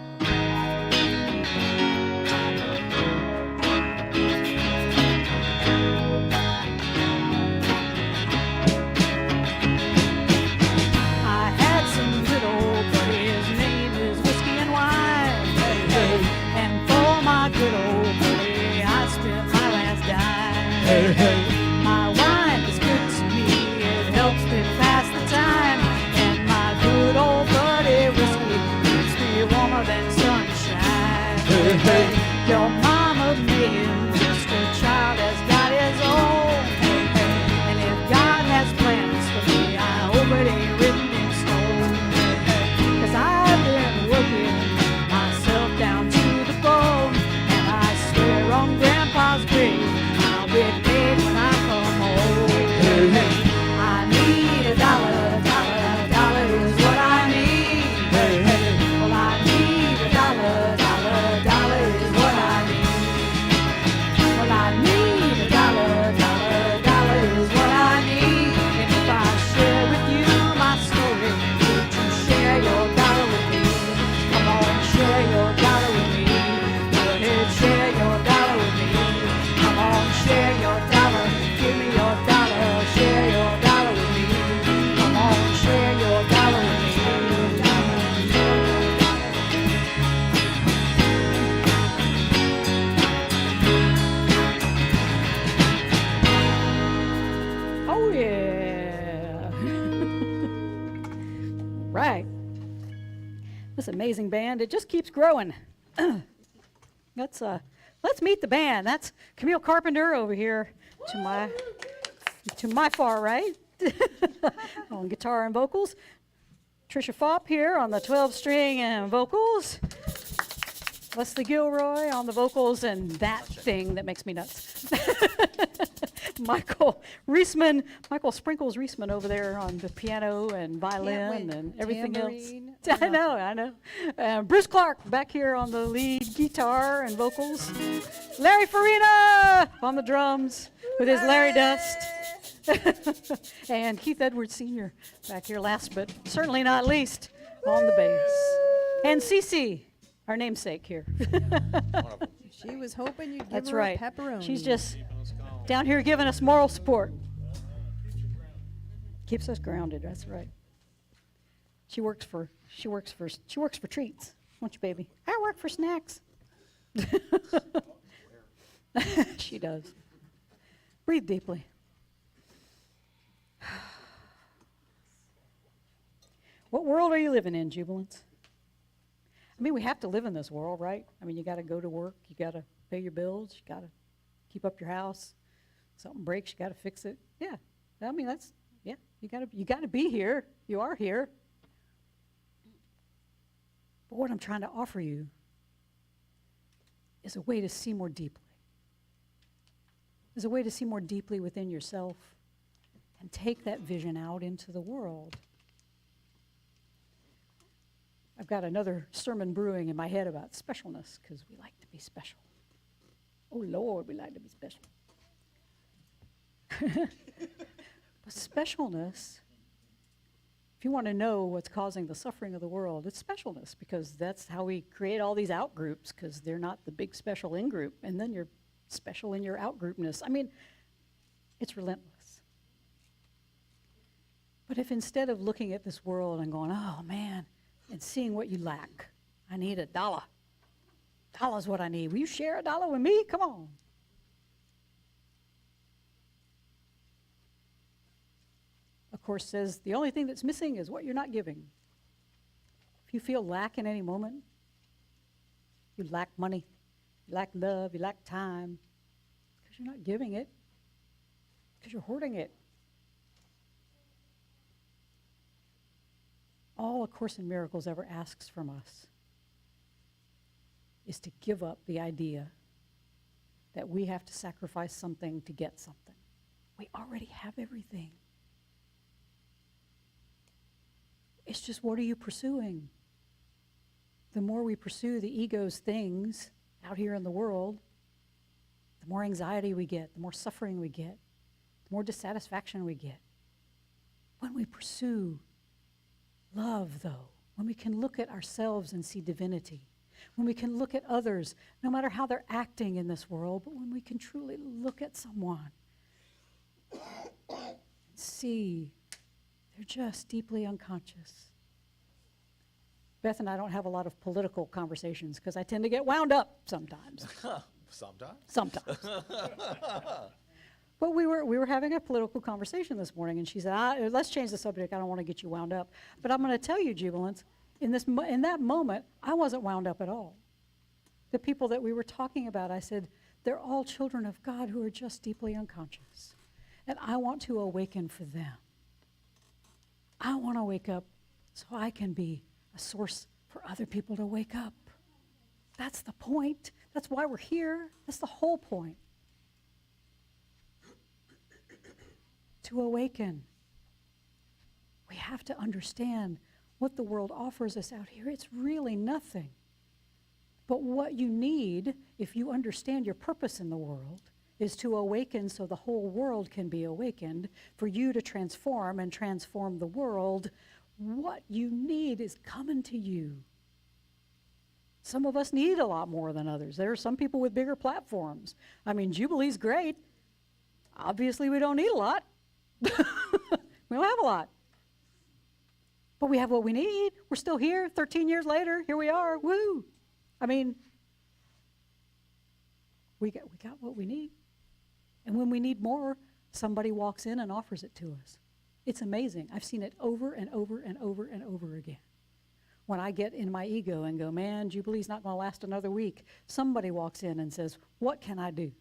I had some good old buddy, his name is Whiskey and Wine. Hey, hey. And for my good old buddy, I spent my last dime. Hey, hey. My wine is good to me, it helps me pass the time. And my good old buddy whiskey keeps me warmer than sunshine. Hey, hey. Your mama made him just a child has got his own. Hey, hey. And if God has plans for me, I hope it ain't written in stone. Hey, hey. 'Cause I've been working myself down to the bone, and I swear on Grandpa's grave I'll be paid when I come home. Hey, hey. I need a dollar, dollar, dollar is what I need. Hey, hey. Well, I need a dollar, dollar, dollar is what I need. Well, I need a dollar, dollar, dollar is what I need. And if I share with you my story, would you share your dollar with me? Come on, share your dollar with me. Go ahead, share your dollar with me. Come on, share your dollar. Give me your dollar. Share your dollar with me. Come on, share your dollar with me. Oh yeah. Right. This amazing band, it just keeps growing. Let's meet the band. That's Camille Carpenter over here to my far right on guitar and vocals. Trisha Fopp here on the 12-string and vocals. Leslie Gilroy on the vocals and that thing that makes me nuts. Michael Reisman, Michael Sprinkles Reisman over there on the piano and violin wait. and everything Tambourine. else. I know. Bruce Clark back here on the lead guitar and vocals. Larry Farina on the drums with his Larry Dust. And Keith Edwards Sr. back here last but certainly not least on the bass. And Cece, our namesake here. She was hoping you'd give That's her right. a pepperoni. She's just down here giving us moral support. Keeps us grounded. That's right. She works for treats, don't you, baby? I work for snacks. She does. Breathe deeply. What world are you living in, Jubilants? I mean, we have to live in this world, right? I mean, you got to go to work, you got to pay your bills, you got to keep up your house. Something breaks, you got to fix it. Yeah, I mean, you got to be here. You are here. But what I'm trying to offer you is a way to see more deeply. Is a way to see more deeply within yourself and take that vision out into the world. I've got another sermon brewing in my head about specialness because we like to be special. Oh, Lord, we like to be special. But specialness, if you want to know what's causing the suffering of the world, it's specialness, because that's how we create all these out-groups, because they're not the big special in-group, and then you're special in your out-groupness. I mean, it's relentless. But if instead of looking at this world and going, oh, man, and seeing what you lack, I need $1. $1's what I need. Will you share $1 with me? Come on. Of course, says the only thing that's missing is what you're not giving. If you feel lack in any moment, you lack money, you lack love, you lack time, because you're not giving it, because you're hoarding it. All A Course in Miracles ever asks from us is to give up the idea that we have to sacrifice something to get something. We already have everything. It's just, what are you pursuing? The more we pursue the ego's things out here in the world, the more anxiety we get, the more suffering we get, the more dissatisfaction we get. When we pursue love, though, when we can look at ourselves and see divinity, when we can look at others, no matter how they're acting in this world, but when we can truly look at someone and see they're just deeply unconscious. Beth and I don't have a lot of political conversations because I tend to get wound up sometimes. Sometimes. Sometimes. But we were having a political conversation this morning, and she said, let's change the subject. I don't want to get you wound up. But I'm going to tell you, Jubilants, in that moment, I wasn't wound up at all. The people that we were talking about, I said, they're all children of God who are just deeply unconscious. And I want to awaken for them. I want to wake up so I can be a source for other people to wake up. That's the point. That's why we're here. That's the whole point. To awaken. We have to understand what the world offers us out here. It's really nothing. But what you need, if you understand your purpose in the world, is to awaken so the whole world can be awakened, for you to transform and transform the world. What you need is coming to you. Some of us need a lot more than others. There are some people with bigger platforms. I mean, Jubilee's great. Obviously, we don't need a lot. We don't have a lot. But we have what we need. We're still here 13 years later. Here we are. Woo! I mean, we got what we need. And when we need more, somebody walks in and offers it to us. It's amazing. I've seen it over and over and over and over again. When I get in my ego and go, man, Jubilee's not going to last another week, somebody walks in and says, what can I do?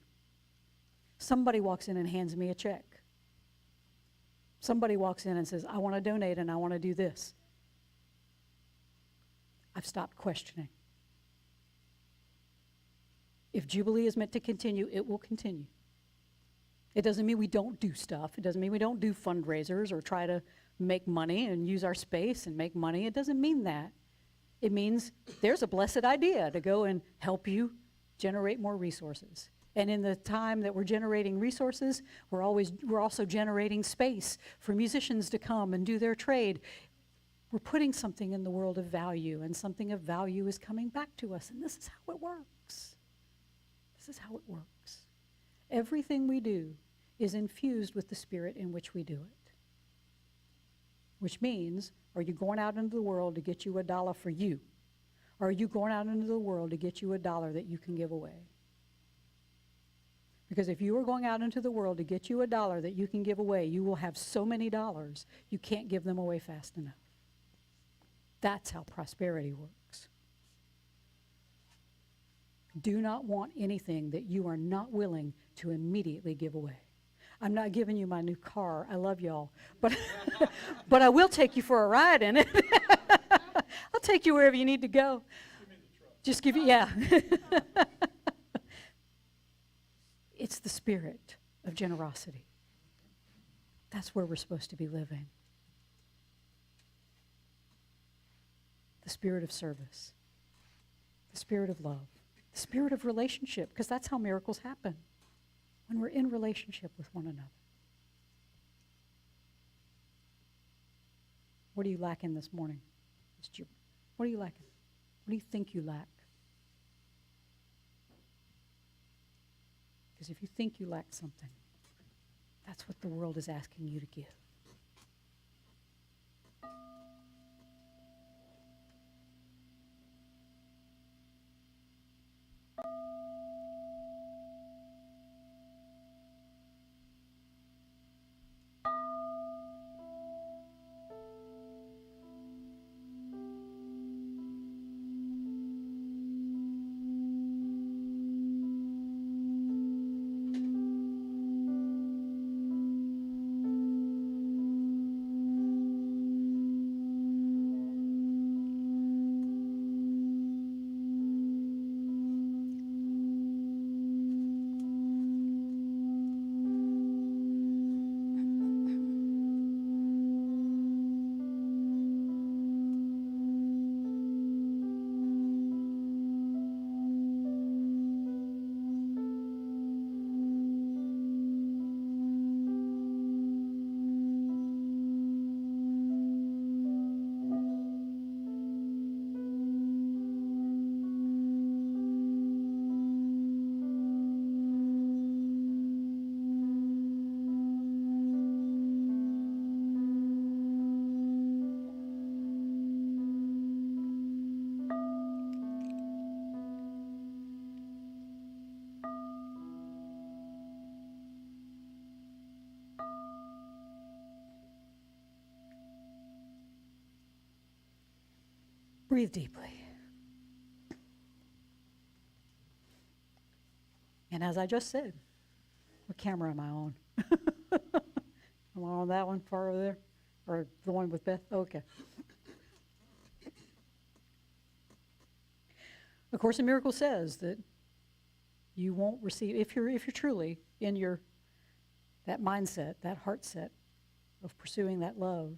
Somebody walks in and hands me a check. Somebody walks in and says, I want to donate and I want to do this. I've stopped questioning. If Jubilee is meant to continue, it will continue. It doesn't mean we don't do stuff. It doesn't mean we don't do fundraisers or try to make money and use our space and make money. It doesn't mean that. It means there's a blessed idea to go and help you generate more resources. And in the time that we're generating resources, we're also generating space for musicians to come and do their trade. We're putting something in the world of value, and something of value is coming back to us. And this is how it works. This is how it works. Everything we do is infused with the spirit in which we do it. Which means, are you going out into the world to get you $1 for you? Or are you going out into the world to get you $1 that you can give away? Because if you are going out into the world to get you $1 that you can give away, you will have so many dollars, you can't give them away fast enough. That's how prosperity works. Do not want anything that you are not willing to immediately give away. I'm not giving you my new car. I love y'all. But, but I will take you for a ride in it. I'll take you wherever you need to go. Just give you, yeah. It's the spirit of generosity. That's where we're supposed to be living. The spirit of service. The spirit of love. The spirit of relationship, because that's how miracles happen. When we're in relationship with one another. What are you lacking this morning? What are you lacking? What do you think you lack? Because if you think you lack something, that's what the world is asking you to give. Breathe deeply. And as I just said, what camera am I on? Am I on that one far over there? Or the one with Beth? Okay. A Course in Miracles says that you won't receive, if you're truly in that mindset, that heart set of pursuing that love,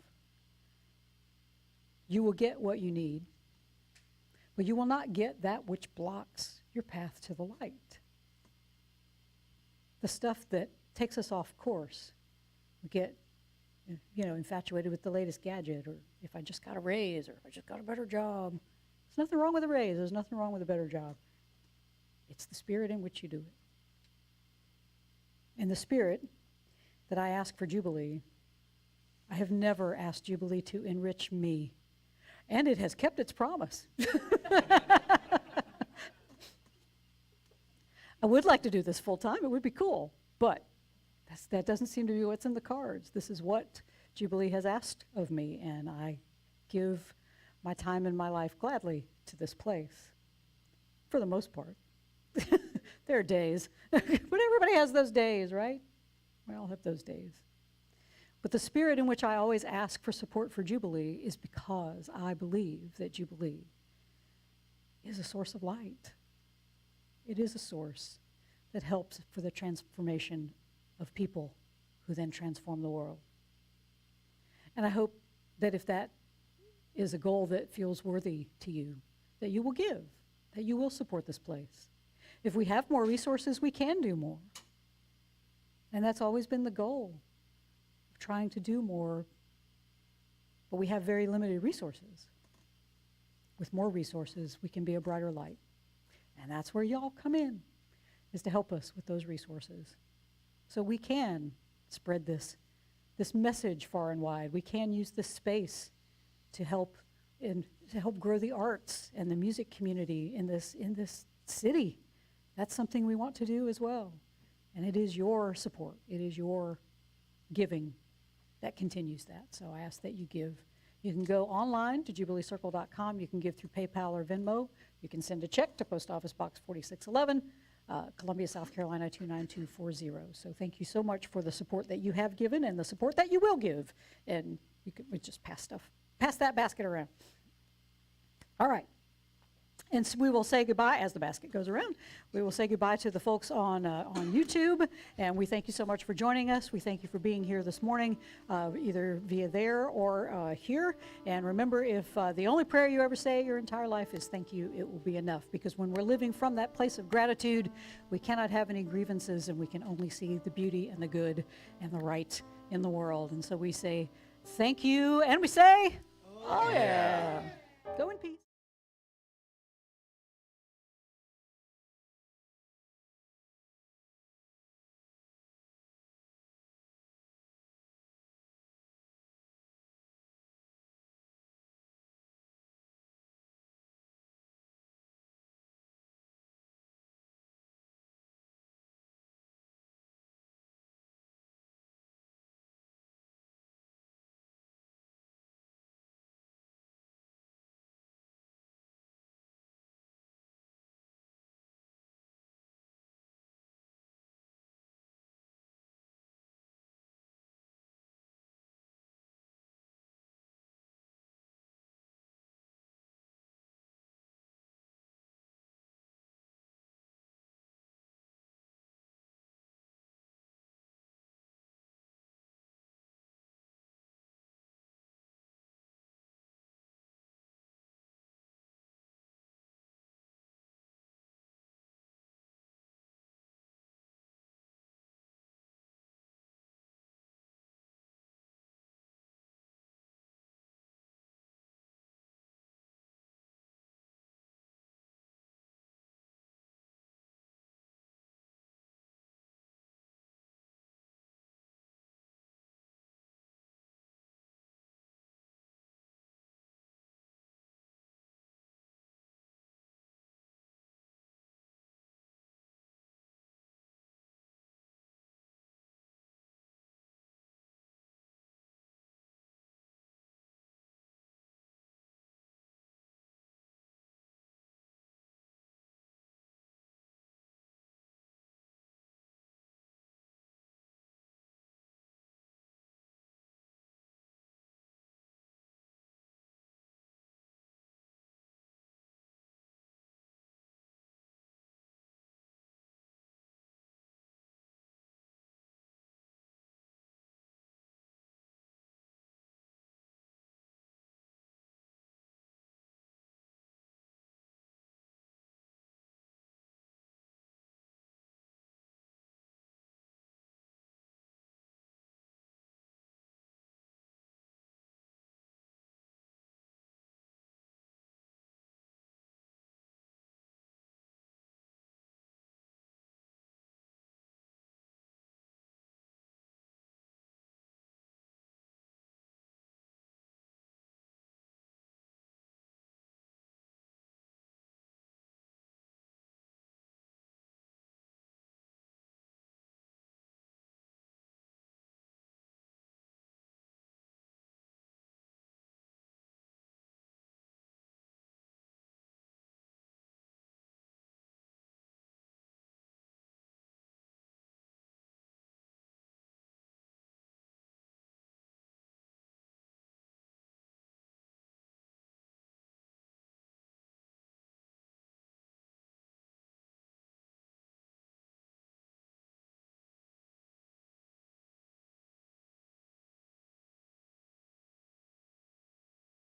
you will get what you need. But you will not get that which blocks your path to the light. The stuff that takes us off course. We get, infatuated with the latest gadget, or if I just got a raise, or if I just got a better job. There's nothing wrong with a raise. There's nothing wrong with a better job. It's the spirit in which you do it. And the spirit that I ask for Jubilee, I have never asked Jubilee to enrich me. And it has kept its promise. I would like to do this full time. It would be cool. But that doesn't seem to be what's in the cards. This is what Jubilee has asked of me, and I give my time and my life gladly to this place, for the most part. There are days, but everybody has those days, right? We all have those days. But the spirit in which I always ask for support for Jubilee is because I believe that Jubilee is a source of light. It is a source that helps for the transformation of people who then transform the world. And I hope that if that is a goal that feels worthy to you, that you will give, that you will support this place. If we have more resources, we can do more. And that's always been the goal, of trying to do more, but we have very limited resources. With more resources, we can be a brighter light. And that's where y'all come in, is to help us with those resources. So we can spread this message far and wide. We can use this space to help grow the arts and the music community in this city. That's something we want to do as well. And it is your support, it is your giving that continues that. So I ask that you give. You can go online to jubileecircle.com. You can give through PayPal or Venmo. You can send a check to Post Office Box 4611, Columbia, South Carolina 29240. So thank you so much for the support that you have given and the support that you will give. And we just pass that basket around. All right. And so we will say goodbye as the basket goes around. We will say goodbye to the folks on YouTube, and we thank you so much for joining us. We thank you for being here this morning, either via there or here. And remember, if the only prayer you ever say your entire life is thank you, it will be enough. Because when we're living from that place of gratitude, we cannot have any grievances, and we can only see the beauty and the good and the right in the world. And so we say thank you, and we say, oh yeah. Go in peace.